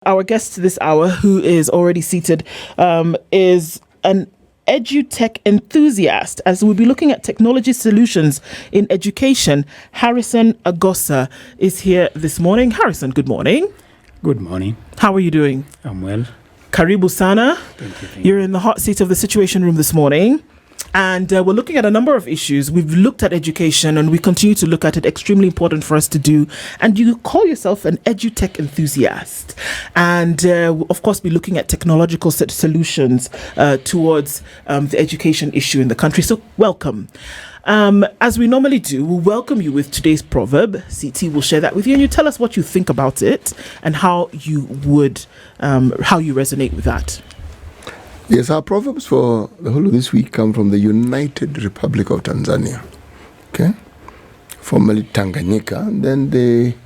Our guest this hour, who is already seated, is an Edutech enthusiast, as we'll be looking at technology solutions in education. Harrison Agosa is here this morning. Harrison, good morning. Good morning. How are you doing? I'm well. Karibu sana. Thank you. You're in the hot seat of the Situation Room this morning. And we're looking at a number of issues. We've looked at education and we continue to look at it. Extremely important for us to do. And you call yourself an Edutech enthusiast. And we'll, of course, be looking at technological solutions towards the education issue in the country. So welcome. As we normally do, we'll welcome you with today's proverb. CT will share that with you and you tell us what you think about it and how you resonate with that. Yes, our proverbs for the whole of this week come from the United Republic of Tanzania, okay? Formerly Tanganyika. And then they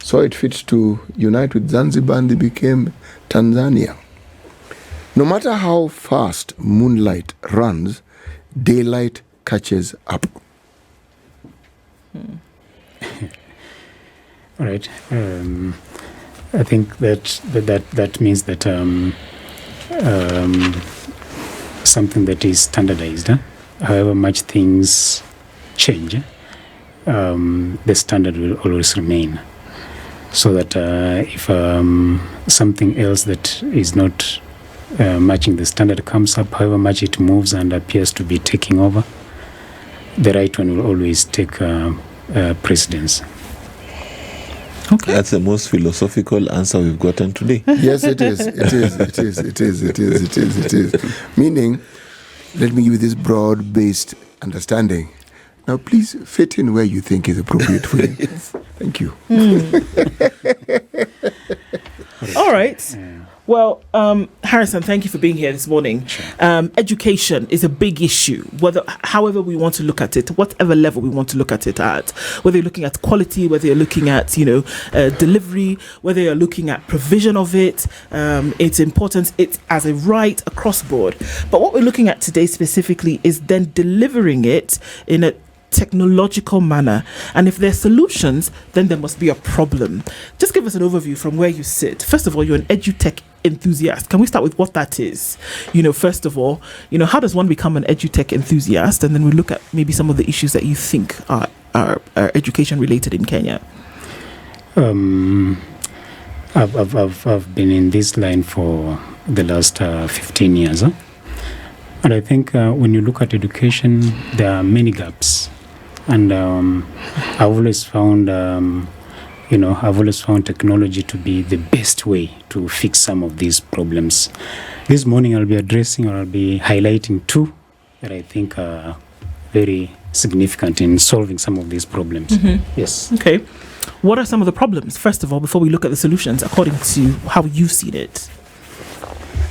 saw it fit to unite with Zanzibar and they became Tanzania. No matter how fast moonlight runs, daylight catches up. All right. I think that means that something that is standardized. However much things change, the standard will always remain. So that if something else that is not matching the standard comes up, however much it moves and appears to be taking over, the right one will always take precedence. Okay. That's the most philosophical answer we've gotten today. Yes, it is. Meaning, let me give you this broad-based understanding. Now, please fit in where you think is appropriate for you. Thank you. All right. Well, Harrison, thank you for being here this morning. Sure. Education is a big issue, however we want to look at it, whatever level we want to look at it at, whether you're looking at quality, whether you're looking at, delivery, whether you're looking at provision of it, its importance, it's as a right across board. But what we're looking at today specifically is then delivering it in a technological manner, and if there's solutions, then there must be a problem. Just give us an overview from where you sit. First of all, you're an Edutech enthusiast. Can we start with what that is? First of all, how does one become an Edutech enthusiast? And then we look at maybe some of the issues that you think are education related in Kenya. I've been in this line for the last 15 years, and I think when you look at education, there are many gaps. And I've always found, technology to be the best way to fix some of these problems. This morning I'll be addressing or I'll be highlighting two that I think are very significant in solving some of these problems. Mm-hmm. Yes. Okay. What are some of the problems, first of all, before we look at the solutions, according to how you've seen it?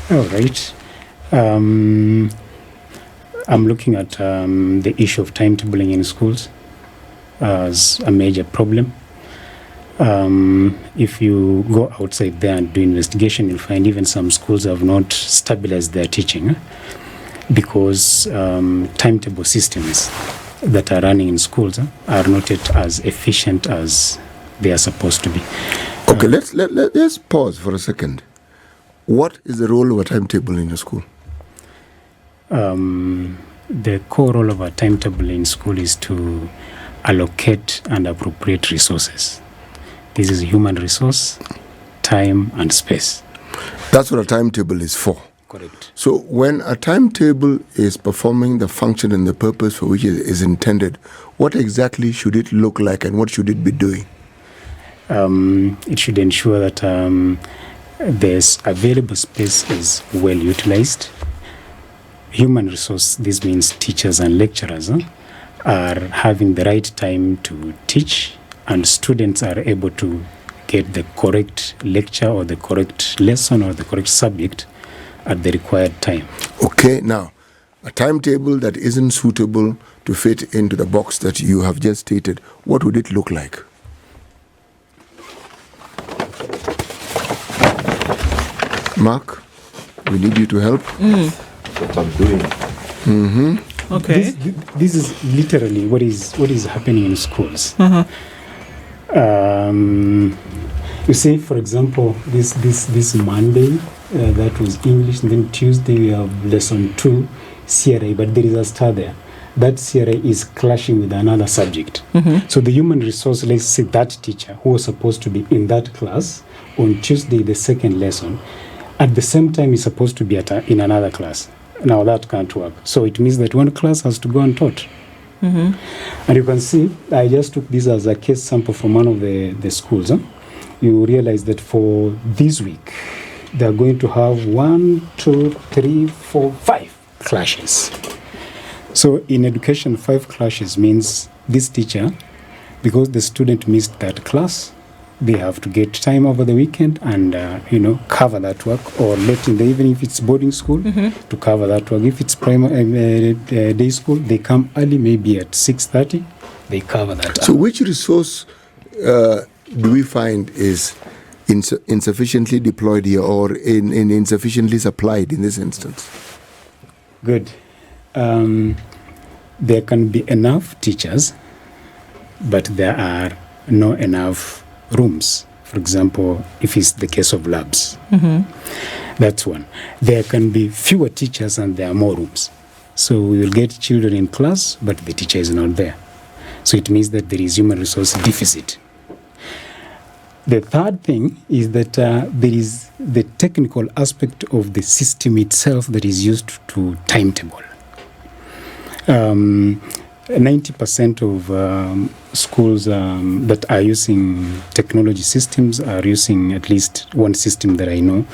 All right. I'm looking at the issue of timetabling in schools as a major problem. If you go outside there and do investigation, you'll find even some schools have not stabilized their teaching because timetable systems that are running in schools are not yet as efficient as they are supposed to be. Okay, let's pause for a second. What is the role of a timetable in a school? The core role of a timetable in school is to allocate and appropriate resources. This is human resource, time, and space. That's what a timetable is for. Correct. So when a timetable is performing the function and the purpose for which it is intended, what exactly should it look like and what should it be doing? It should ensure that there's available space is well utilized. Human resource, this means teachers and lecturers, are having the right time to teach, and students are able to get the correct lecture or the correct lesson or the correct subject at the required time. Okay, now, a timetable that isn't suitable to fit into the box that you have just stated, what would it look like? Mark, we need you to help. What I'm doing. Mm-hmm. Okay. This is literally what is happening in schools. You see, for example, this Monday, that was English, and then Tuesday we have lesson 2, CRA, but there is a star there. That CRA is clashing with another subject. So the human resource, let's say that teacher who was supposed to be in that class on Tuesday, the second lesson, at the same time is supposed to be in another class. Now that can't work. So it means that one class has to go untaught. And you can see, I just took this as a case sample from one of the schools. You realize that for this week, they're going to have 1, 2, 3, 4, 5 clashes. So in education, 5 clashes means this teacher, because the student missed that class, they have to get time over the weekend and cover that work, or late in the evening if it's boarding school to cover that work. If it's primary day school, they come early, maybe at 6:30, they cover that. So which resource do we find is insufficiently deployed here, or insufficiently supplied in this instance? Good. There can be enough teachers, but there are not enough rooms. For example, if it's the case of labs, that's one. There can be fewer teachers and there are more rooms. So we will get children in class, but the teacher is not there. So it means that there is human resource deficit. The third thing is that there is the technical aspect of the system itself that is used to timetable. 90% of schools that are using technology systems are using at least one system that I know,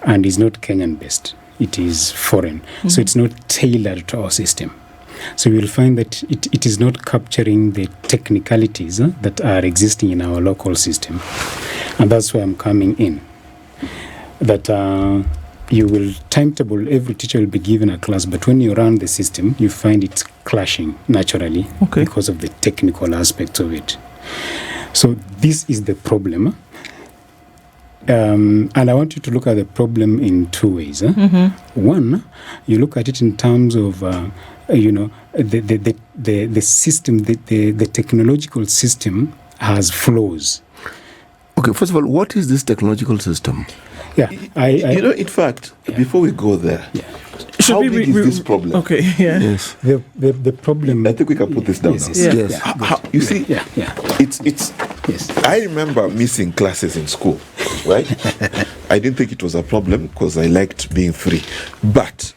and is not Kenyan based. It is foreign. So it's not tailored to our system. So you will find that it is not capturing the technicalities that are existing in our local system. And that's where I'm coming in. That you will timetable, every teacher will be given a class, but when you run the system, you find it clashing naturally because of the technical aspects of it. So this is the problem. And I want you to look at the problem in 2 ways. One, you look at it in terms of the system, the technological system has flaws. Okay, first of all, what is this technological system? Yeah, in fact, before we go there, how big is this problem? Okay, yeah. Yes. The problem. I think we can put this down now. Yes. You see, it's. Yes. I remember missing classes in school, right? I didn't think it was a problem because I liked being free. But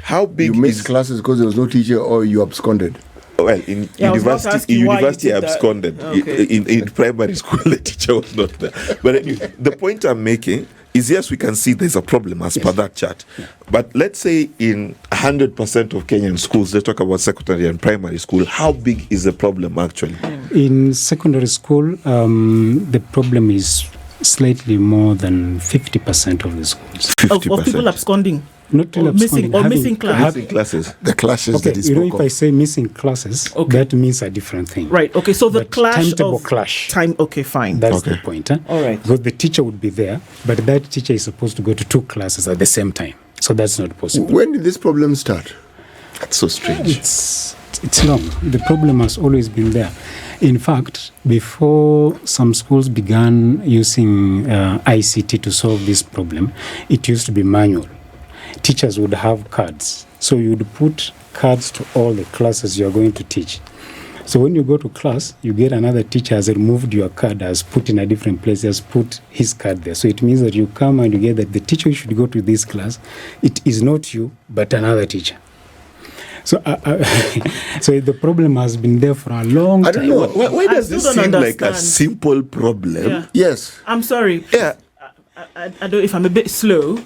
how big you missed classes because there was no teacher, or you absconded? Well, in university, I absconded. In primary school, the teacher was not there. But anyway, the point I'm making is, yes, we can see there's a problem as per that chart. But let's say in 100% of Kenyan schools, they talk about secondary and primary school. How big is the problem actually? In secondary school, the problem is slightly more than 50% of the schools. 50%. Of people absconding. Not really missing classes. The classes that is if I say missing classes, that means a different thing. Right. Okay. So the timetable clash. Okay. Fine. That's the point. All right. Because the teacher would be there, but that teacher is supposed to go to 2 classes at the same time. So that's not possible. When did this problem start? That's so strange. It's long. The problem has always been there. In fact, before some schools began using ICT to solve this problem, it used to be manual. Teachers would have cards. So you would put cards to all the classes you are going to teach. So when you go to class, you get another teacher has removed your card, has put in a different place, has put his card there. So it means that you come and you get that the teacher you should go to this class, it is not you, but another teacher. So so the problem has been there for a long time. I don't know. Why does this seem like a simple problem? Yeah. Yes. I'm sorry. Yeah. I don't know if I'm a bit slow.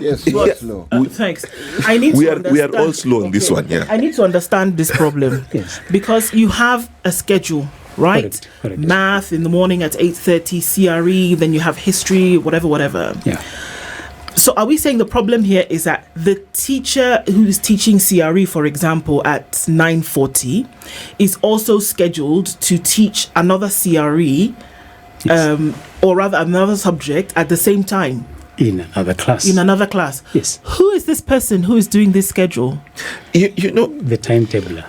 Yes, you are slow. Thanks. I need We to are understand. all slow on this one, yeah. I need to understand this problem. Yes. Because you have a schedule, right? Correct. Math in the morning at 8:30, CRE, then you have history, whatever. Yeah. So are we saying the problem here is that the teacher who is teaching CRE, for example, at 9:40 is also scheduled to teach another CRE, or rather another subject at the same time? In another class. Yes. Who is this person who is doing this schedule? You know, The timetabler.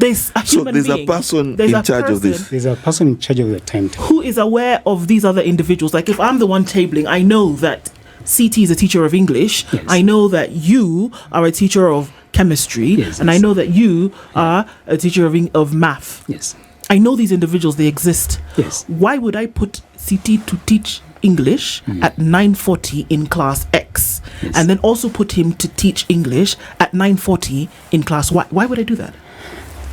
There's a human there's being. a person in charge of this. There's a person in charge of the timetable. Who is aware of these other individuals? Like if I'm the one tabling, I know that CT is a teacher of English. Yes. I know that you are a teacher of chemistry. Yes, and I know that you are a teacher of math. Yes. I know these individuals, they exist. Yes. Why would I put CT to teach English at 9:40 in class X, Yes. and then also put him to teach English at 9:40 in class Y? Why would I do that?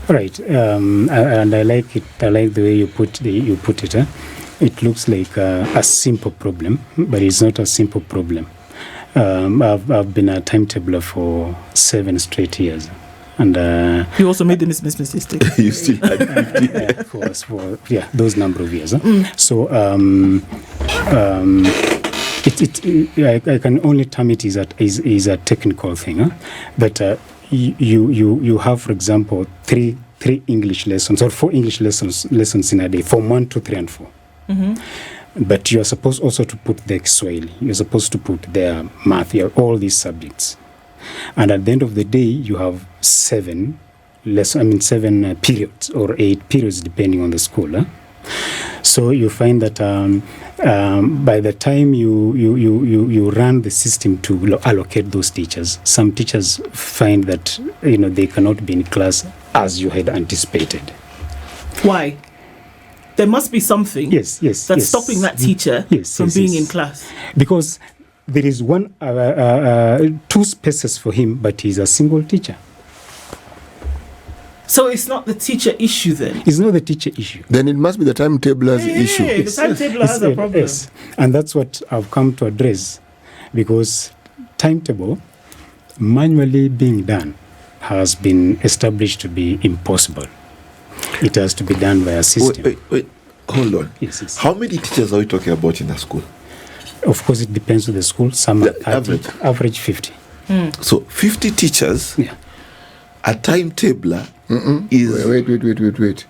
Right. And I like it. I like the way you put it. It looks like a simple problem, but it's not a simple problem. I've been a timetabler for 7 straight years. And you also made the mistake. You still had 50. for those number of years. So I can only term it is a technical thing. But you have, for example, three English lessons or 4 English lessons in a day, Form 1, 2, 3, and 4. But you are supposed also to put the Kiswahili. You're supposed to put their math, all these subjects. And at the end of the day, you have 7 periods or 8 periods, depending on the school. So you find that by the time you run the system to allocate those teachers, some teachers find that they cannot be in class as you had anticipated. Why? There must be something that's stopping that teacher from being in class. Because there is 2 spaces for him, but he's a single teacher. So it's not the teacher issue then? It's not the teacher issue. Then it must be the timetabler's issue. The timetabler has a problem. Yes. And that's what I've come to address, because timetable manually being done has been established to be impossible. It has to be done by a system. Wait. Hold on. Yes. How many teachers are we talking about in a school? Of course, it depends on the school. Some are 30, average 50. So 50 teachers, a timetabler is... Wait.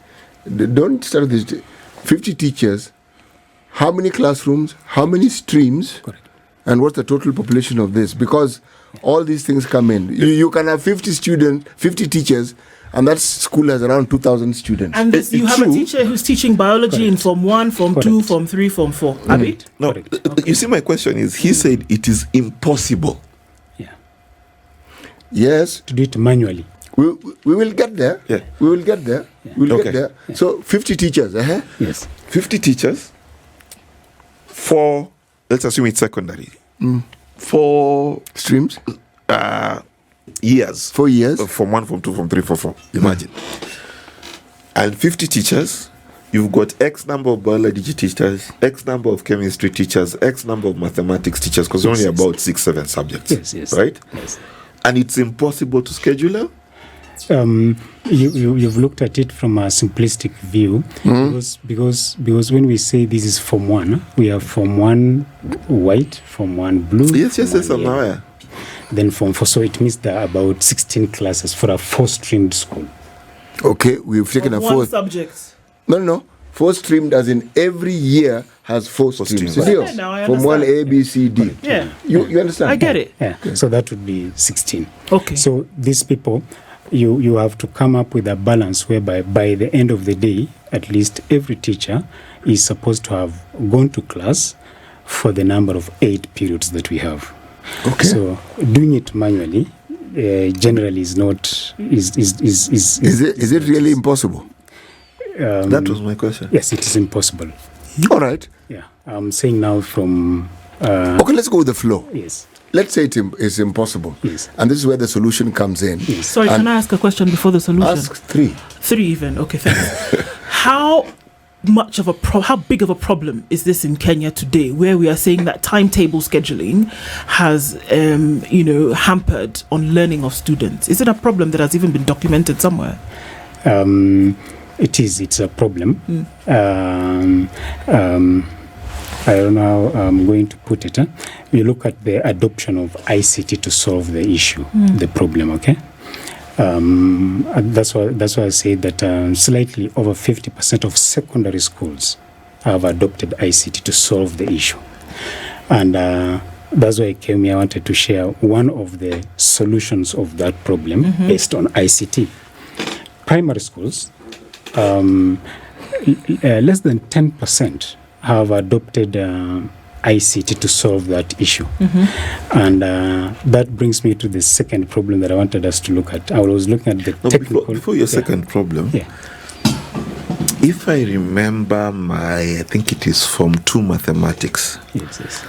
Don't start this. 50 teachers, how many classrooms, how many streams, Correct. And what's the total population of this? Because all these things come in. You can have 50 teachers, and that school has around 2,000 students. And you have a teacher who's teaching biology in Form 1, Form 2, Form 3, Form 4. Abid? No, you see, my question is, he said it is impossible. Yeah. Yes. To do it manually. We will get there. Yeah. We will get there. We'll get there. Yeah. So 50 teachers. Yes. 50 teachers, 4, let's assume it's secondary, 4 streams. Years. 4 years. Form 1, Form 2, Form 3, Form 4. Imagine. And 50 teachers, you've got X number of biology teachers, X number of chemistry teachers, X number of mathematics teachers, because only about 6-7 subjects. Yes. Right? Yes. And it's impossible to schedule. You've looked at it from a simplistic view, because when we say this is Form 1, we have Form 1 white, Form 1 blue. Yes, I'm aware. Then Form 4, so it means there are about 16 classes for a 4-streamed school. Okay, we've taken a 4 subject. No. 4 streamed as in every year has 4 streams. Yeah, now I From 1 A, B, C, D. Yeah. You understand? I get it. Yeah. Okay. So that would be 16. Okay. So these people, you have to come up with a balance whereby by the end of the day, at least every teacher is supposed to have gone to class for the number of 8 periods that we have. Okay. So doing it manually generally is not is it really impossible? That was my question. Yes, it is impossible. All right. Yeah, I'm saying now from. Okay, let's go with the flow. Yes. Let's say it's impossible. Yes. And this is where the solution comes in. Yes. Sorry, can I ask a question before the solution? Ask 3. 3 even. Okay, thanks. How big of a problem is this in Kenya today, where we are saying that timetable scheduling has, hampered on learning of students? Is it a problem that has even been documented somewhere? It is. It's a problem. I don't know how I'm going to put it. You look at the adoption of ICT to solve the issue, the problem. Okay. That's why I say that slightly over 50% of secondary schools have adopted ICT to solve the issue. And that's why I came here. I wanted to share one of the solutions of that problem based on ICT. primary schools, less than 10% have adopted ICT to solve that issue. And that brings me to the second problem that I wanted us to look at. I was looking at the technical... Before your second problem, if I remember I think it is Form 2 mathematics, yes.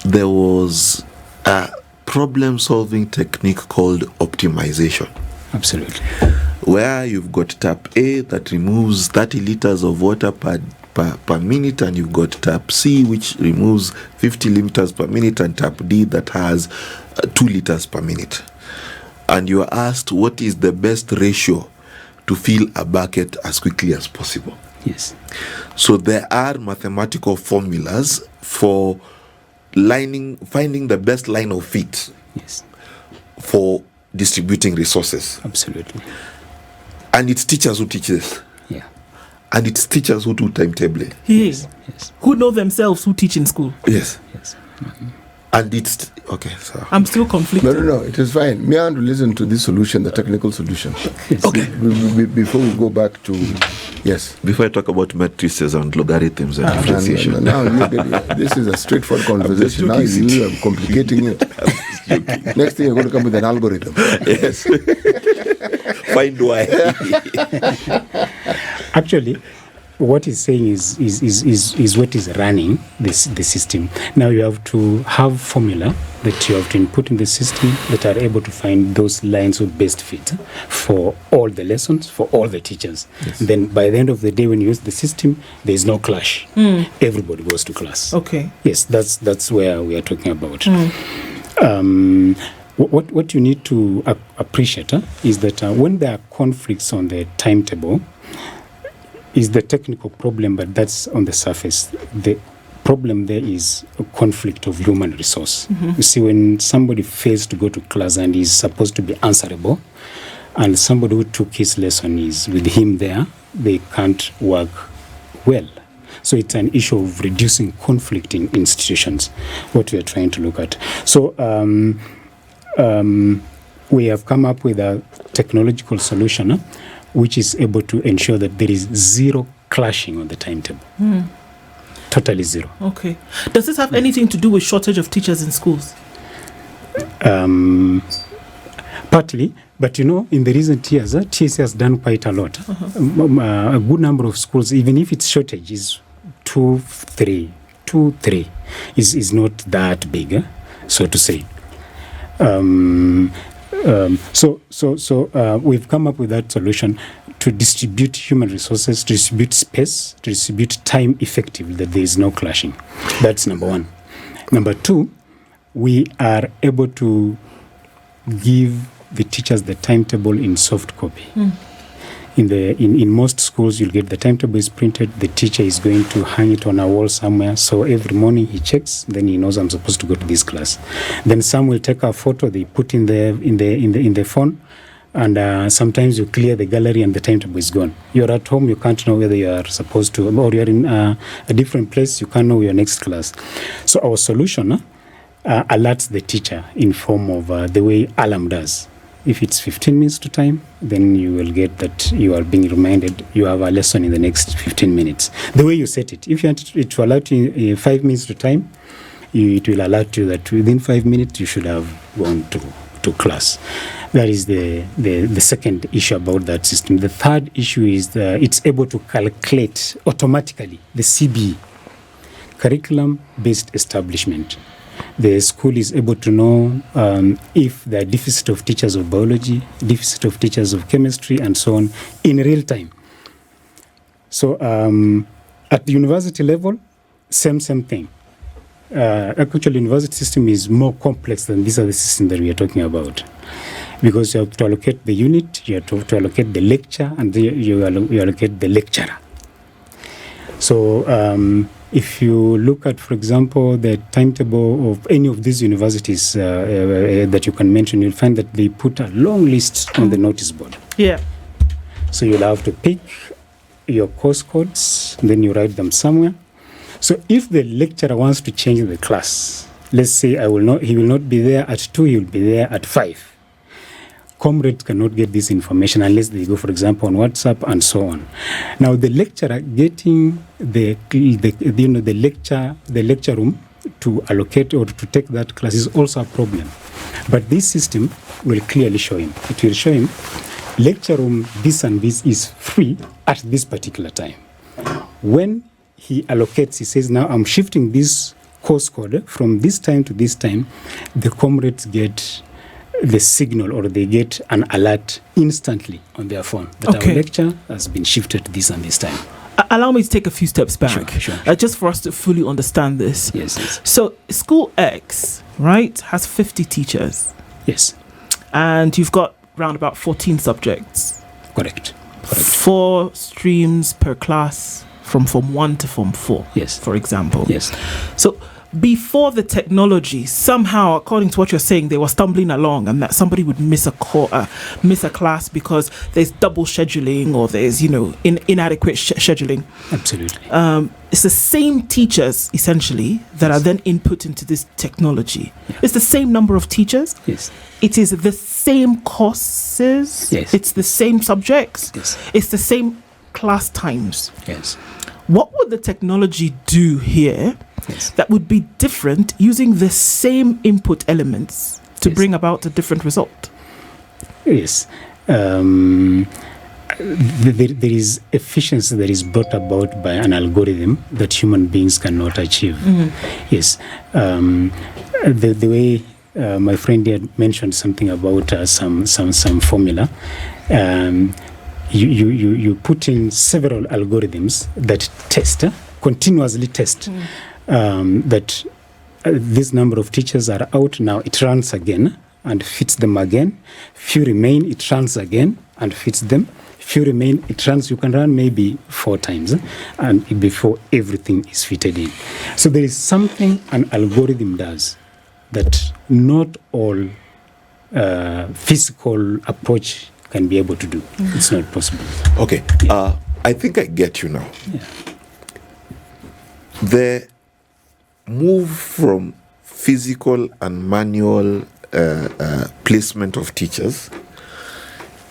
There was a problem-solving technique called optimization. Absolutely. Where you've got tap A that removes 30 liters of water per minute, and you've got tap C which removes 50 liters per minute, and tap D that has 2 liters per minute. And you are asked what is the best ratio to fill a bucket as quickly as possible. Yes. So there are mathematical formulas for finding the best line of fit. Yes. For distributing resources. Absolutely. And it's teachers who teach this. Yeah. And it's teachers who do timetabling. Yes. Who know themselves who teach in school. Yes. Mm-hmm. And it's okay. So I'm still conflicted. No, it is fine. Me, I want to listen to this solution, the technical solution. Yes. Okay. Before we go back to Before I talk about matrices and logarithms and differentiation. Now this is a straightforward conversation. Now you are complicating it. Next thing you're going to come with an algorithm. Yes. Find why. Actually, what he's saying is what is running the system. Now you have to have formula that you have to input in the system that are able to find those lines of best fit for all the lessons, for all the teachers. Yes. Then by the end of the day, when you use the system, there is no clash. Everybody goes to class. Okay. Yes, that's where we are talking about. What you need to appreciate is that when there are conflicts on the timetable, is the technical problem, but that's on the surface. The problem there is a conflict of human resource. You see, when somebody fails to go to class and is supposed to be answerable, and somebody who took his lesson is with him there, they can't work well. So it's an issue of reducing conflict in institutions, what we are trying to look at. So we have come up with a technological solution which is able to ensure that there is zero clashing on the timetable. Totally zero. Okay. Does this have anything to do with shortage of teachers in schools? Partly, but in the recent years, TSA has done quite a lot. A good number of schools, even if its shortage is 2, 3, is not that big, so to say. So we've come up with that solution to distribute human resources, to distribute space, to distribute time effectively, that there is no clashing. That's number one. Number two, we are able to give the teachers the timetable in soft copy. In most schools, you'll get the timetable is printed. The teacher is going to hang it on a wall somewhere. So every morning he checks, then he knows I'm supposed to go to this class. Then some will take a photo, they put in the phone, and sometimes you clear the gallery and the timetable is gone. You're at home, you can't know whether you are supposed to, or you're in a different place, you can't know your next class. So our solution alerts the teacher in form of the way alarm does. If it's 15 minutes to time, then you will get that you are being reminded you have a lesson in the next 15 minutes. The way you set it, if you want it to alert you 5 minutes to time, it will alert you that within 5 minutes you should have gone to class. That is the second issue about that system. The third issue is that it's able to calculate automatically the CBE, curriculum-based establishment. The school is able to know if there are deficit of teachers of biology, deficit of teachers of chemistry, and so on in real time. So at the university level, same thing. Actually, university system is more complex than these other systems that we are talking about, because you have to allocate the unit, you have to allocate the lecture, and you allocate the lecturer. So if you look at, for example, the timetable of any of these universities that you can mention, you'll find that they put a long list on the notice board. Yeah. So you'll have to pick your course codes, and then you write them somewhere. So if the lecturer wants to change the class, let's say he will not be there at 2, he will be there at 5. comrades cannot get this information unless they go, for example, on WhatsApp and so on. Now, the lecturer getting the lecture room to allocate or to take that class is also a problem. But this system will clearly show him. It will show him lecture room this and this is free at this particular time. When he allocates, he says, now I'm shifting this course code from this time to this time, the comrades get the signal or they get an alert instantly on their phone that our lecture has been shifted to this and this time. Allow me to take a few steps back, sure. Just for us to fully understand this. Yes. So, School X, right, has 50 teachers. Yes. And you've got around about 14 subjects. Correct. 4 streams per class from Form 1 to Form 4, yes, for example. Yes. So, before the technology, somehow, according to what you're saying, they were stumbling along and that somebody would miss a class because there's double scheduling or there's, inadequate scheduling. Absolutely. It's the same teachers, essentially, that are then input into this technology. Yeah. It's the same number of teachers. Yes. It is the same courses. Yes. It's the same subjects. Yes. It's the same class times. Yes. What would the technology do here that would be different using the same input elements to bring about a different result? Yes. There is efficiency that is brought about by an algorithm that human beings cannot achieve. Mm-hmm. Yes. The way my friend had mentioned something about some formula. You put in several algorithms that continuously test that this number of teachers are out now. It runs again and fits them again. Few remain, it runs again and fits them. Few remain, it runs. You can run maybe 4 times and before everything is fitted in. So there is something an algorithm does that not all physical approach can be able to do. Mm-hmm. It's not possible. Okay. Yeah. I think I get you now. Yeah. The move from physical and manual placement of teachers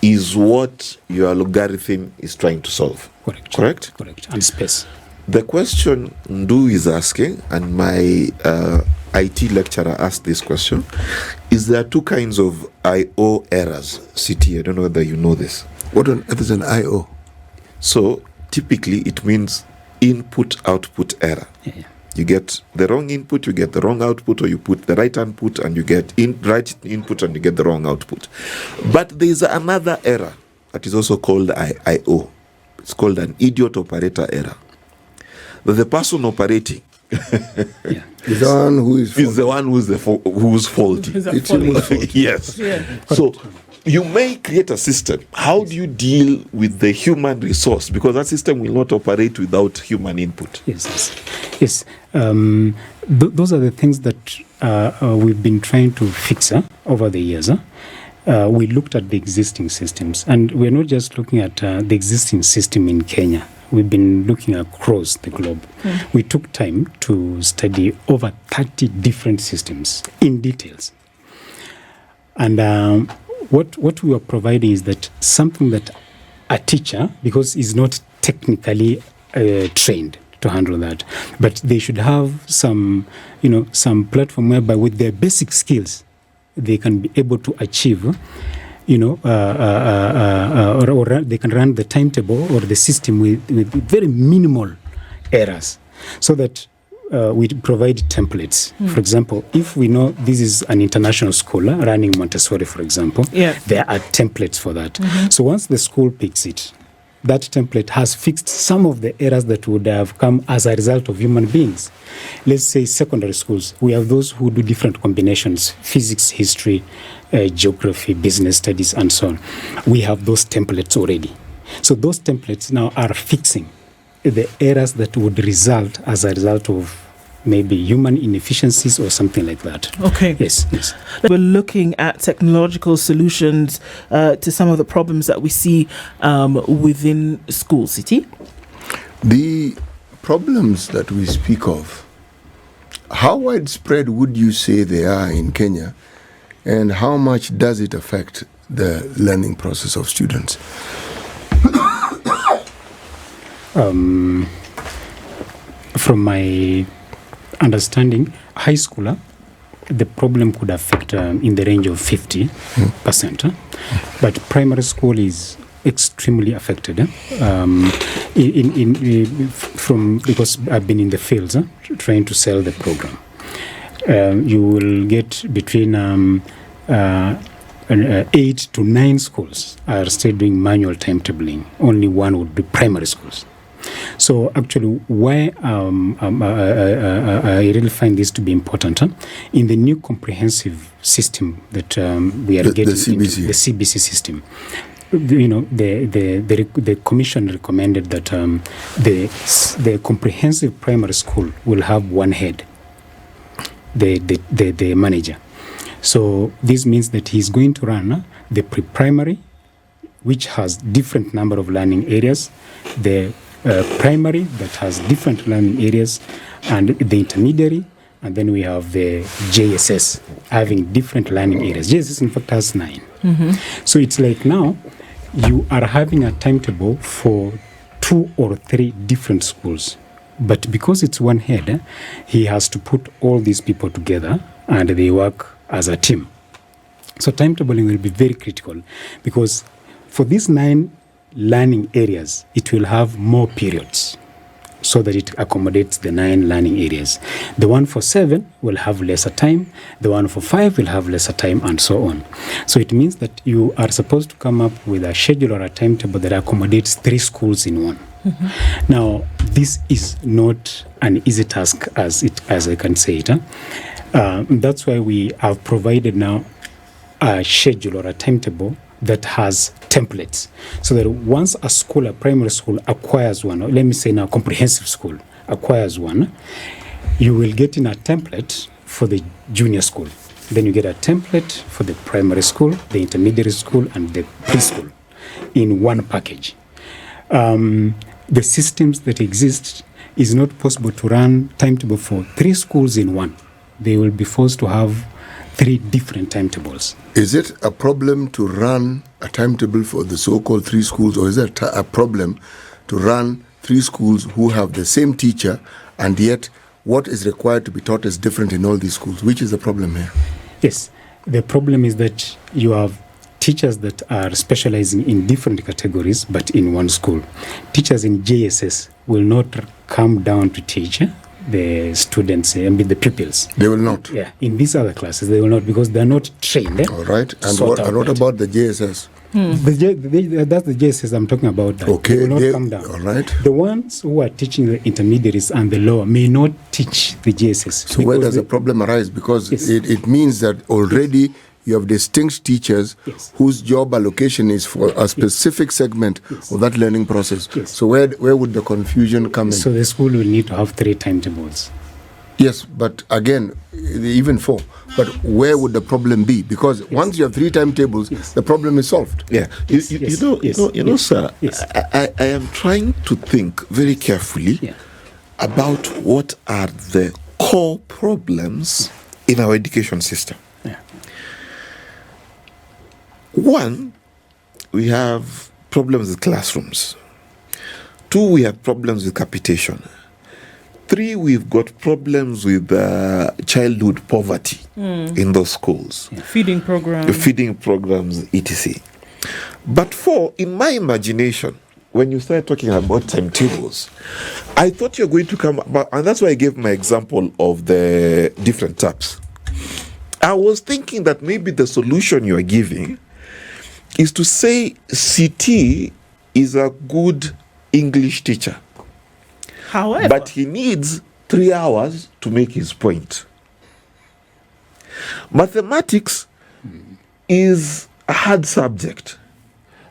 is what your algorithm is trying to solve. Correct? Correct. And space. The question Ndu is asking, and my IT lecturer asked this question, is there 2 kinds of I/O errors, CT? I don't know whether you know this. What on earth is an I/O? So typically it means input-output error. Yeah. You get the wrong input, you get the wrong output, or you put the right input and you get right input and you get the wrong output. But there is another error that is also called I/O. It's called an idiot operator error. That the person operating is the one who is the one who's faulty. It's faulty. Yes. Yeah. So you may create a system. How do you deal with the human resource? Because that system will not operate without human input. Yes. Those are the things that we've been trying to fix over the years. We looked at the existing systems, and we're not just looking at the existing system in Kenya. We've been looking across the globe. Mm. We took time to study over 30 different systems in details. And what we are providing is that something that a teacher, because he's not technically trained to handle that, but they should have some platform whereby with their basic skills, they can be able to achieve, or they can run the timetable or the system with very minimal errors, so that we provide templates. For example, if we know this is an international school running Montessori, for example, there are templates for that. Mm-hmm. So once the school picks it, that template has fixed some of the errors that would have come as a result of human beings. Let's say secondary schools, we have those who do different combinations, physics, history, geography, business studies, and so on. We have those templates already. So those templates now are fixing the errors that would result as a result of maybe human inefficiencies or something like that. Okay. Yes. We're looking at technological solutions to some of the problems that we see within school city. The problems that we speak of, how widespread would you say they are in Kenya, and how much does it affect the learning process of students? From my understanding, high schooler, the problem could affect in the range of 50%. But primary school is extremely affected. Because I've been in the fields trying to sell the program. You will get between 8 to 9 schools are still doing manual timetabling. Only one would be primary schools. So actually, why I really find this to be important in the new comprehensive system that we are getting, the CBC system. The commission recommended that the comprehensive primary school will have one head, the manager. So this means that he's going to run the pre-primary, which has different number of learning areas, the primary that has different learning areas, and the intermediary, and then we have the JSS having different learning areas. JSS in fact has 9. So it's like now you are having a timetable for 2 or 3 different schools, but because it's one head, he has to put all these people together and they work as a team. So timetabling will be very critical, because for these 9 learning areas, it will have more periods so that it accommodates the 9 learning areas. The one for 7 will have lesser time, the one for 5 will have lesser time, and so on. So it means that you are supposed to come up with a schedule or a timetable that accommodates 3 schools in one. Now, this is not an easy task as I can say it. That's why we have provided now a schedule or a timetable that has templates, so that once a school, a primary school, acquires one, or let me say now comprehensive school acquires one, you will get in a template for the junior school. Then you get a template for the primary school, the intermediate school, and the preschool in one package. The systems that exist is not possible to run timetable for 3 schools in one. They will be forced to have 3 different timetables. Is it a problem to run a timetable for the so-called 3 schools, or is it a problem to run 3 schools who have the same teacher, and yet what is required to be taught is different in all these schools? Which is the problem here? Yes, the problem is that you have teachers that are specializing in different categories, but in one school. Teachers in JSS will not come down to teach the students, the pupils. They will not? Yeah, in these other classes, they will not, because they are not trained. All right. And what about the JSS? That's the JSS I'm talking about. That. Okay. They will not come down. All right. The ones who are teaching the intermediaries and the lower may not teach the JSS. So where does the problem arise? Because it means that already you have distinct teachers whose job allocation is for a specific segment of that learning process. So where would the confusion come in? So the school will need to have 3 timetables. Yes, but again, even 4. But where would the problem be? Because once you have 3 timetables, the problem is solved. Yeah, you know, sir. I am trying to think very carefully about what are the core problems in our education system. One, we have problems with classrooms. 2, we have problems with capitation. 3, we've got problems with childhood poverty in those schools. Feeding programs, etc. But 4, in my imagination, when you start talking about timetables, I thought you're going to come about, and that's why I gave my example of the different taps. I was thinking that maybe the solution you are giving is to say CT is a good English teacher. However, but he needs 3 hours to make his point. Mathematics is a hard subject,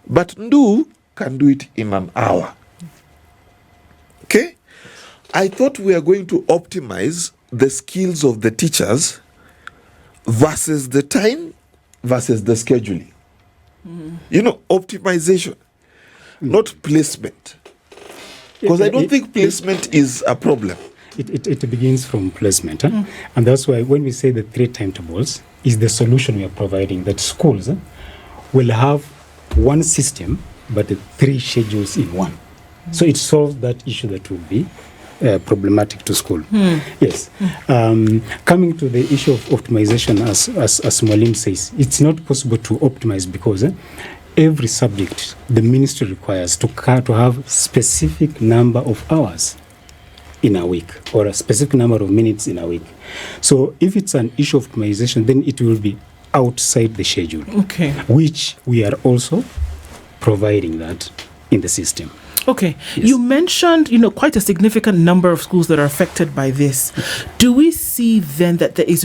but Ndu can do it in an hour. Okay? I thought we are going to optimize the skills of the teachers versus the time versus the scheduling. You know, optimization, not placement. Because I don't think placement is a problem. It begins from placement. And that's why when we say the 3 timetables is the solution we are providing, that schools will have one system, but the 3 schedules in one. So it solves that issue that would be problematic to school. Yes. Coming to the issue of optimization, as Mwalim says, it's not possible to optimize because every subject the ministry requires to have specific number of hours in a week or a specific number of minutes in a week. So if it's an issue of optimization, then it will be outside the schedule, which we are also providing that in the system. Okay. Yes. You mentioned, quite a significant number of schools that are affected by this. Do we see then that there is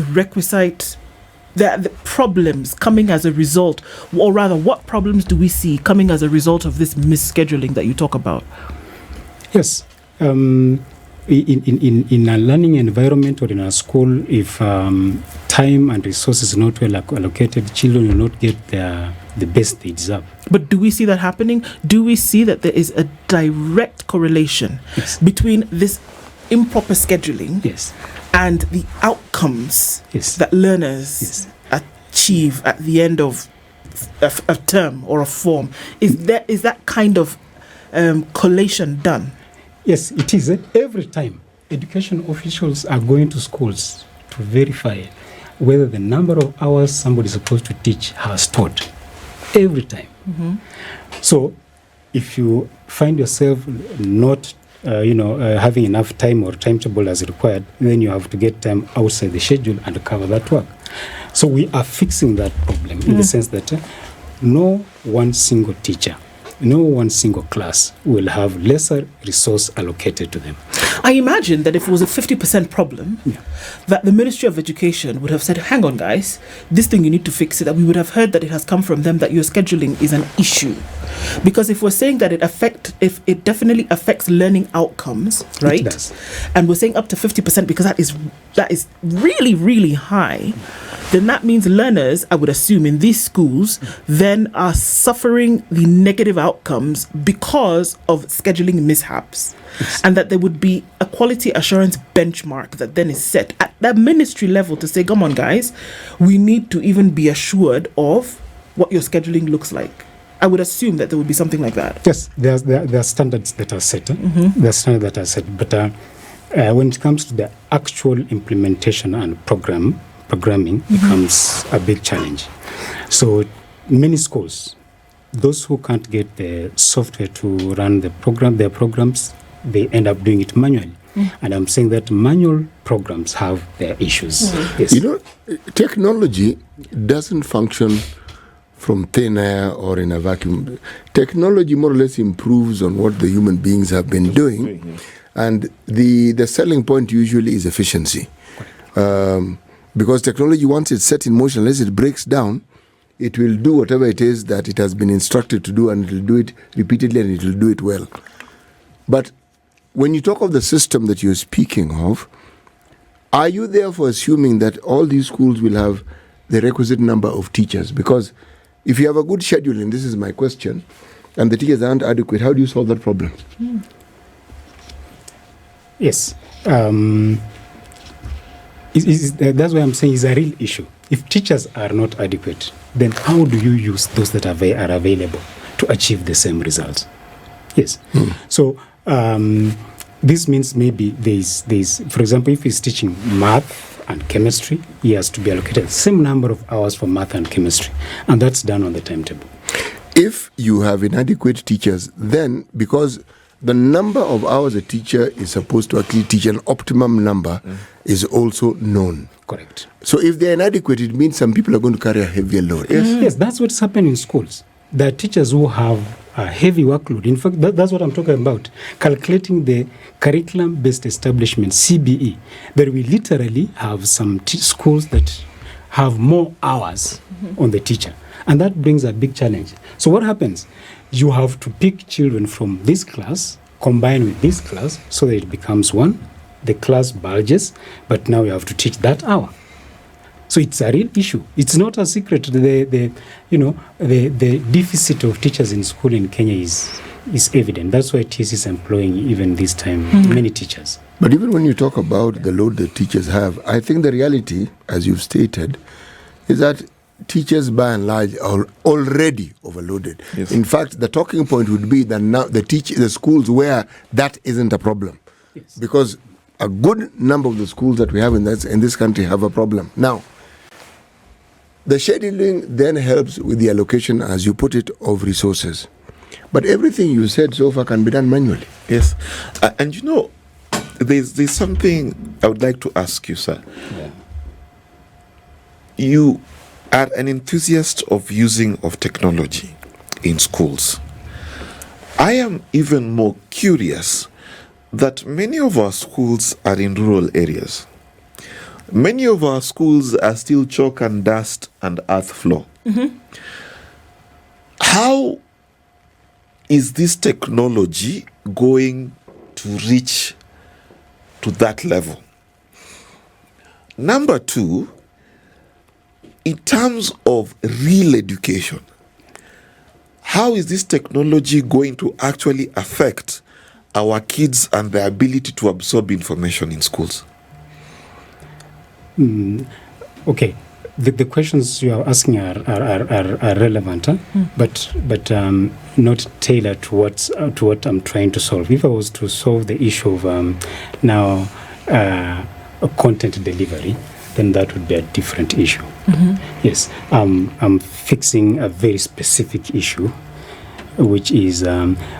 the problems coming as a result, or rather, what problems do we see coming as a result of this misscheduling that you talk about? Yes. In a learning environment or in a school, if time and resources are not well allocated, children will not get the best they deserve. But do we see that happening? Do we see that there is a direct correlation between this improper scheduling and the outcomes that learners achieve at the end of a term or a form? Is that kind of collation done? Yes, it is. Every time education officials are going to schools to verify whether the number of hours somebody is supposed to teach has taught. Every time. So if you find yourself not having enough time or timetable as required, then you have to get time outside the schedule and cover that work. So we are fixing that problem in the sense that no one single teacher, no one single class will have lesser resource allocated to them. I imagine that if it was a 50% problem, that the Ministry of Education would have said, hang on guys, this thing you need to fix it, that we would have heard that it has come from them, that your scheduling is an issue. Because if we're saying that it definitely affects learning outcomes, right? It does. And we're saying up to 50% because that is really, really high, then that means learners, I would assume, in these schools then are suffering the negative outcomes because of scheduling mishaps. And that there would be a quality assurance benchmark that then is set at that ministry level to say, come on guys, we need to even be assured of what your scheduling looks like. I would assume that there would be something like that. Yes, there are standards that are set. There are standards that are set. But when it comes to the actual implementation and programming becomes a big challenge. So many schools, those who can't get the software to run their programs, they end up doing it manually. And I'm saying that manual programs have their issues. Yes. Technology doesn't function from thin air or in a vacuum. Technology more or less improves on what the human beings have been doing. And the selling point usually is efficiency. Because technology, once it's set in motion, unless it breaks down, it will do whatever it is that it has been instructed to do, and it will do it repeatedly and it will do it well. But when you talk of the system that you're speaking of, are you therefore assuming that all these schools will have the requisite number of teachers? Because if you have a good schedule, and this is my question, and the teachers aren't adequate, how do you solve that problem? Yes. That's why I'm saying it's a real issue. If teachers are not adequate, then how do you use those that are available to achieve the same results? Yes. So this means maybe there's, for example, if he's teaching math and chemistry, he has to be allocated the same number of hours for math and chemistry, and that's done on the timetable. If you have inadequate teachers, then because the number of hours a teacher is supposed to actually teach, an optimum number is also known. Correct. So if they're inadequate, it means some people are going to carry a heavier load. Yes, that's what's happening in schools. There are teachers who have a heavy workload. In fact, that's what I'm talking about. Calculating the curriculum-based establishment, CBE, that we literally have some schools that have more hours on the teacher. And that brings a big challenge. So what happens? You have to pick children from this class, combine with this class, so that it becomes one. The class bulges, but now you have to teach that hour. So it's a real issue. It's not a secret. The deficit of teachers in school in Kenya is evident. That's why TC is employing even this time many teachers. But even when you talk about the load that teachers have, I think the reality, as you've stated, is that teachers by and large are already overloaded. Yes. In fact, the talking point would be that now the schools where that isn't a problem. Yes. Because a good number of the schools that we have in this country have a problem. Now, the scheduling then helps with the allocation, as you put it, of resources. But everything you said so far can be done manually. Yes. And you know, there's something I would like to ask you, sir. Yeah. You are an enthusiast of using of technology in schools. I am even more curious that many of our schools are in rural areas. Many of our schools are still chalk and dust and earth floor. Mm-hmm. How is this technology going to reach to that level? Number two, in terms of real education, how is this technology going to actually affect our kids and their ability to absorb information in schools? Okay, the questions you are asking are relevant, but not tailored to what I'm trying to solve. If I was to solve the issue of content delivery, then that would be a different issue. Mm-hmm. Yes, I'm fixing a very specific issue, which is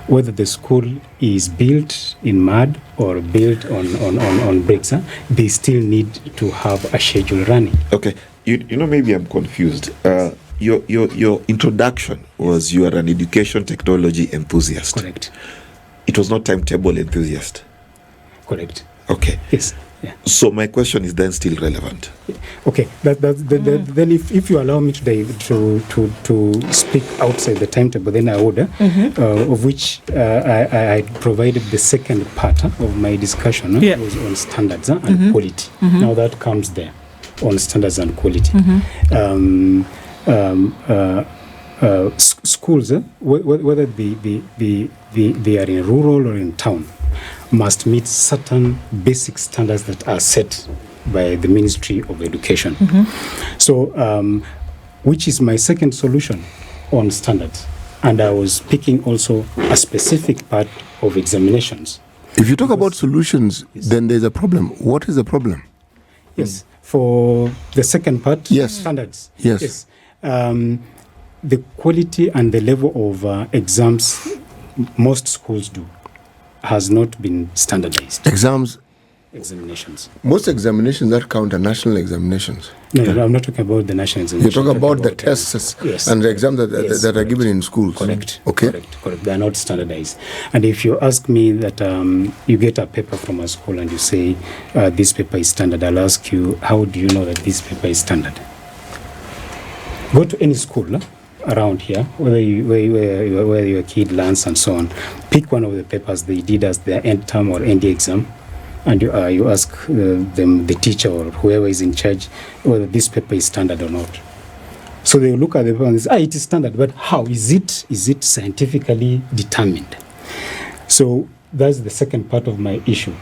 whether the school is built in mud or built on bricks. They still need to have a schedule running. Okay, you know, maybe I'm confused. Your introduction was you are an education technology enthusiast. Correct. It was not timetable enthusiast. Correct. Okay. Yes. Yeah. So my question is then still relevant. Okay. Then if you allow me today to speak outside the timetable, then I would, of which I provided the second part of my discussion was on standards and quality. Now that comes there on standards and quality. Schools, whether they are in rural or in town, must meet certain basic standards that are set by the Ministry of Education. So, which is my second solution on standards. And I was picking also a specific part of examinations. If you talk about solutions, then there's a problem. What is the problem? Yes. For the second part, standards. Yes. The quality and the level of exams most schools do has not been standardized. Examinations. Most examinations that count are national examinations. No, I'm not talking about the national examinations. You talk about the tests and the exams that are given in schools. Correct. Okay. Correct. They are not standardized. And if you ask me that you get a paper from a school and you say this paper is standard, I'll ask you, how do you know that this paper is standard? Go to any school around here, where your kid learns and so on. Pick one of the papers they did as their end term or end exam, and you ask them, the teacher or whoever is in charge, whether this paper is standard or not. So they look at the paper and say, it is standard, but how is it? Is it scientifically determined? So that's the second part of my issue,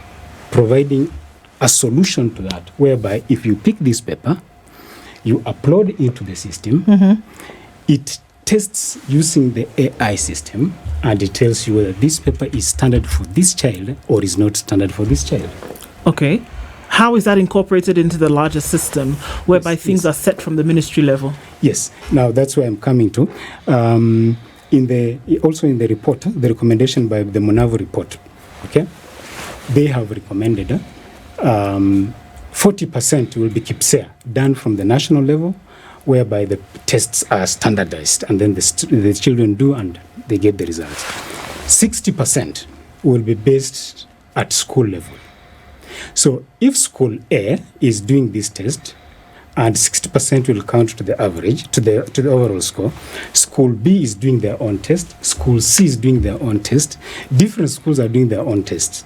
providing a solution to that, whereby if you pick this paper, you upload into the system, it tests using the AI system, and it tells you whether this paper is standard for this child or is not standard for this child. Okay. How is that incorporated into the larger system, whereby things are set from the ministry level? Yes. Now that's where I'm coming to. Also in the report, the recommendation by the Monavo report, okay, they have recommended 40% will be KIPSEA, done from the national level, whereby the tests are standardized, and then the children do and they get the results. 60% will be based at school level. So if school A is doing this test, and 60% will count to the average, to the overall score, school B is doing their own test, school C is doing their own test, different schools are doing their own tests.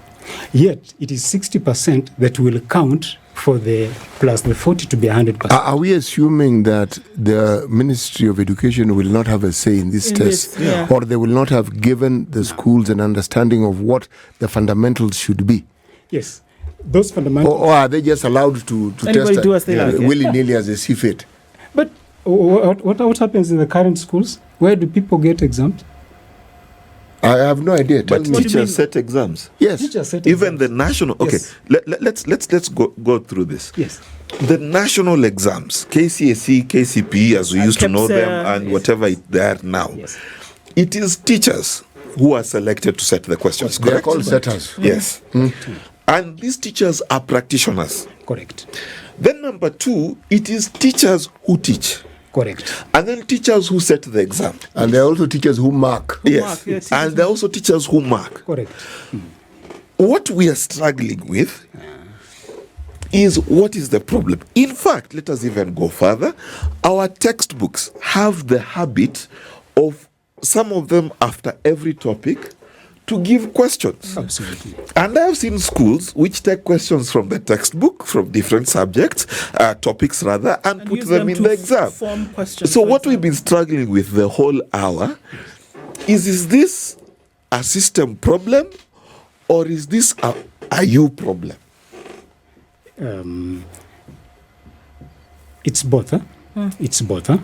Yet it is 60% that will count for the plus the 40 to be 100%. Are we assuming that the Ministry of Education will not have a say in this test, or they will not have given the schools an understanding of what the fundamentals should be? Yes, those fundamentals. Or are they just allowed to test do as they like, willy-nilly as they see fit? But What happens in the current schools? Where do people get exempt? I have no idea. But teachers set exams. Yes. Teachers set Even exams. the national. Okay, Yes. let's go through this. Yes. The national exams, KCSE, KCPE, as we used to know them, and yes. whatever they are now. Yes. It is teachers who are selected to set the questions. They are Correct. called setters. Yes. And these teachers are practitioners. Correct. Then number 2, it is teachers who teach. Correct. And then teachers who set the exam. And there are also teachers who mark. Yes. Mark, yeah, And there are also teachers who mark. Correct. What we are struggling with is what is the problem. In fact, let us even go further. Our textbooks have the habit of, some of them after every topic, to give questions. Absolutely. And I have seen schools which take questions from the textbook, from different subjects, topics rather, and put use them in to the exam. form questions, So for what we've example. been struggling with the whole hour is this a system problem, or is this a you problem? It's both. Huh? It's both. Huh?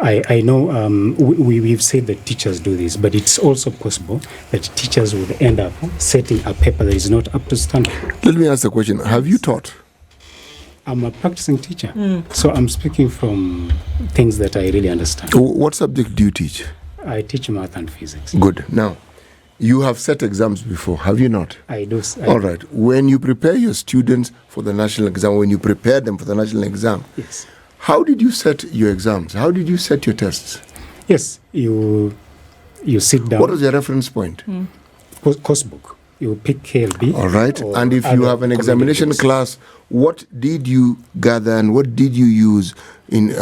I know we've said that teachers do this, but it's also possible that teachers would end up setting a paper that is not up to standard. Let me ask the question. Have you taught? I'm a practicing teacher, so I'm speaking from things that I really understand. What subject do you teach? I teach math and physics. Good. Now, you have set exams before, have you not? I do. All right. When you prepare your students for the national exam, when you prepare them for the national exam, Yes. how did you set your exams? How did you set your tests? Yes. You sit down. What was your reference point? Course book? You pick KLB. All right. or And if you other have an community examination books. class, what did you gather and what did you use in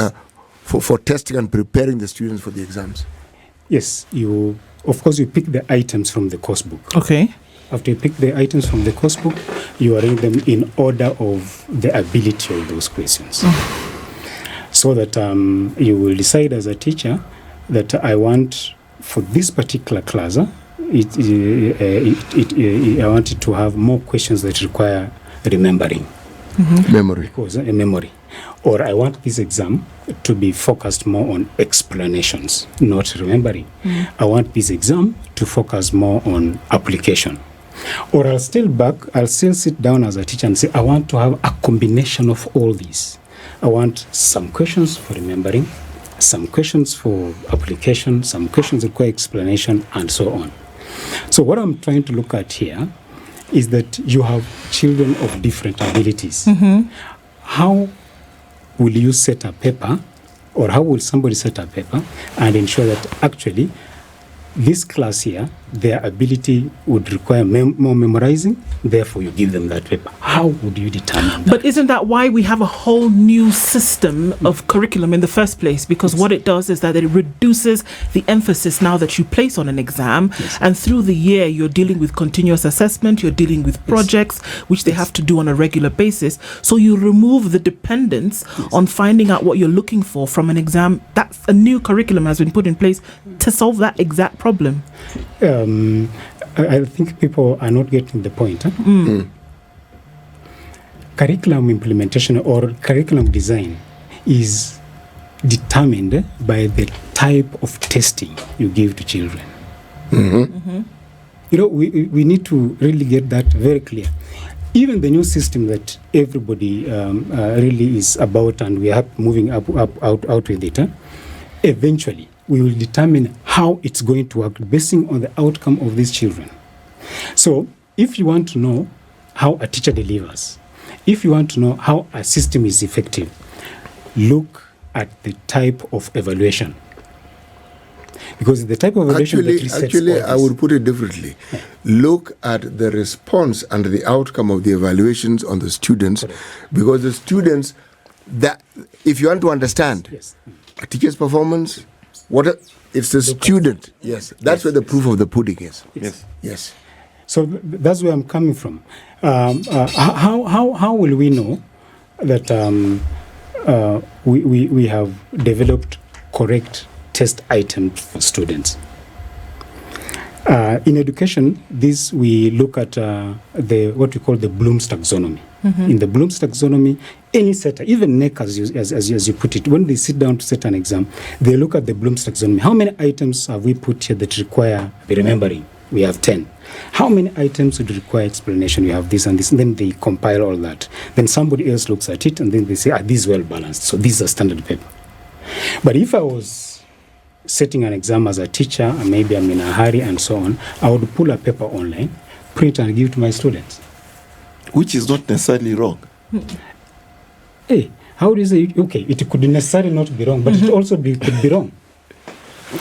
for testing and preparing the students for the exams? Yes. Of course, you pick the items from the course book. Okay. After you pick the items from the course book, you arrange them in order of the ability of those questions. So that you will decide as a teacher that I want, for this particular class, I want it to have more questions that require remembering. Memory. Because a memory. Or I want this exam to be focused more on explanations, not remembering. I want this exam to focus more on application. Or I'll still sit down as a teacher and say, I want to have a combination of all these. I want some questions for remembering, some questions for application, some questions require explanation, and so on. So what I'm trying to look at here is that you have children of different abilities. How will you set a paper, or how will somebody set a paper and ensure that actually this class here, their ability would require more memorizing, therefore you give them that paper? How would you determine that? But isn't that why we have a whole new system of curriculum in the first place? Because what it does is that it reduces the emphasis now that you place on an exam, and through the year you're dealing with continuous assessment, you're dealing with projects which they have to do on a regular basis. So you remove the dependence on finding out what you're looking for from an exam. That's a new curriculum has been put in place to solve that exact problem. I think people are not getting the point. Curriculum implementation or curriculum design is determined by the type of testing you give to children. You know, we need to really get that very clear. Even the new system that everybody really is about, and we are moving out with it, eventually we will determine how it's going to work basing on the outcome of these children. So if you want to know how a teacher delivers, if you want to know how a system is effective, look at the type of evaluation. Because the type of evaluation that resets Actually, all I this. would put it differently. Look at the response and the outcome of the evaluations on the students, because the students, that if you want to understand Yes. a teacher's performance, it's the student. Yes, that's where the proof of the pudding is. Yes. So that's where I'm coming from. How will we know that we have developed correct test items for students? In education, we look at what we call the Bloom's taxonomy. In the Bloom's taxonomy, any setter, even NEC, as you put it, when they sit down to set an exam, they look at the Bloom's taxonomy. How many items have we put here that require remembering? We have 10. How many items would require explanation? We have this and this. And then they compile all that. Then somebody else looks at it and then they say, this is well balanced. So these are standard paper. But if I was setting an exam as a teacher and maybe I'm in a hurry and so on, I would pull a paper online, print and give to my students. Which is not necessarily wrong. Hey, how is it? Okay, it could necessarily not be wrong, but it also could be wrong.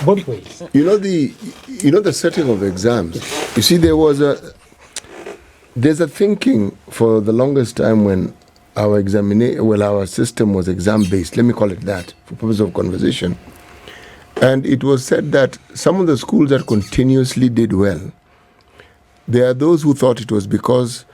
Both ways. You know the setting of exams. You see, there's a thinking for the longest time when our system was exam based. Let me call it that for purpose of conversation. And it was said that some of the schools that continuously did well, there are those who thought it was because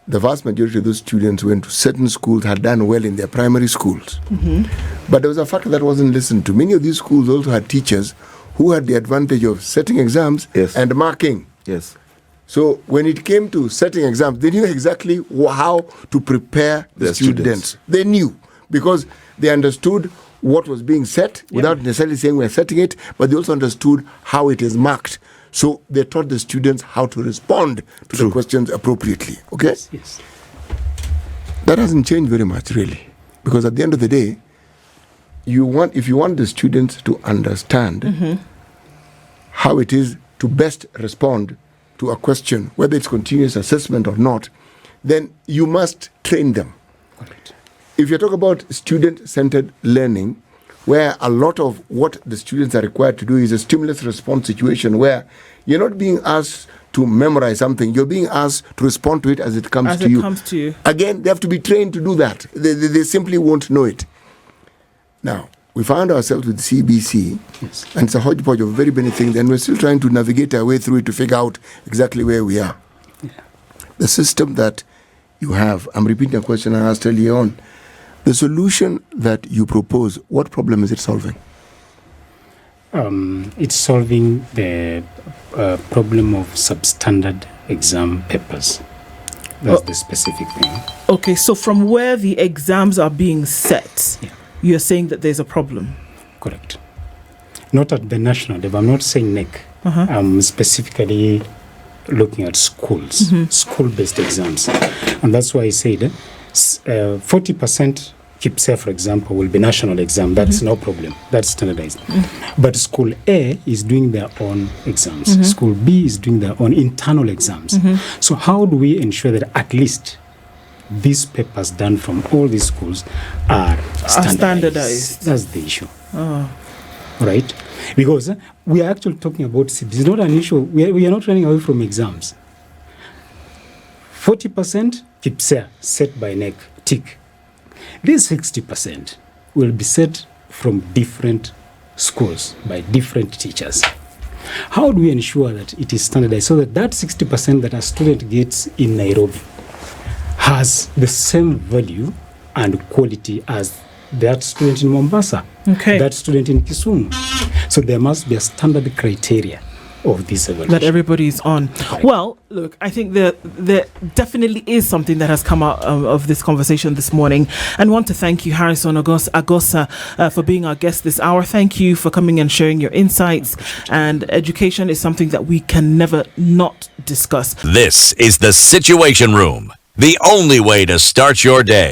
the vast majority of those students went to certain schools, had done well in their primary schools. Mm-hmm. But there was a factor that wasn't listened to. Many of these schools also had teachers who had the advantage of setting exams and marking. Yes. So when it came to setting exams, they knew exactly how to prepare the students. They knew because they understood what was being set without necessarily saying we're setting it, but they also understood how it is marked. So they taught the students how to respond to the questions appropriately. Okay? Yes. That hasn't changed very much, really. Because at the end of the day, if you want the students to understand how it is to best respond to a question, whether it's continuous assessment or not, then you must train them. Correct. If you talk about student-centered learning, where a lot of what the students are required to do is a stimulus response situation where you're not being asked to memorize something, you're being asked to respond to it as it comes to you. Again, they have to be trained to do that. They simply won't know it. Now, we found ourselves with CBC, and it's a hodgepodge of very many things, and we're still trying to navigate our way through it to figure out exactly where we are. Yeah. The system that you have, I'm repeating a question I asked earlier on, the solution that you propose, what problem is it solving? It's solving the problem of substandard exam papers. That's the specific thing. Okay, so from where the exams are being set, you're saying that there's a problem? Correct. Not at the national level. I'm not saying NEC. I'm specifically looking at schools, school-based exams. And that's why I said 40% KIPSEA, for example, will be national exam. That's no problem. That's standardized. But school A is doing their own exams. School B is doing their own internal exams. So how do we ensure that at least these papers done from all these schools are standardized? That's the issue. Right? Because we are actually talking about CBC. It's not an issue. We are not running away from exams. 40% KIPSEA set by NEC, tick. This 60% will be set from different schools by different teachers. How do we ensure that it is standardized so that 60% that a student gets in Nairobi has the same value and quality as that student in Mombasa, that student in Kisumu? So there must be a standard criteria of this evaluation that everybody is on. Right. Well, look, I think there definitely is something that has come out of this conversation this morning, and want to thank you, Harrison Agosa, for being our guest this hour. Thank you for coming and sharing your insights. And education is something that we can never not discuss. This is the Situation Room, the only way to start your day.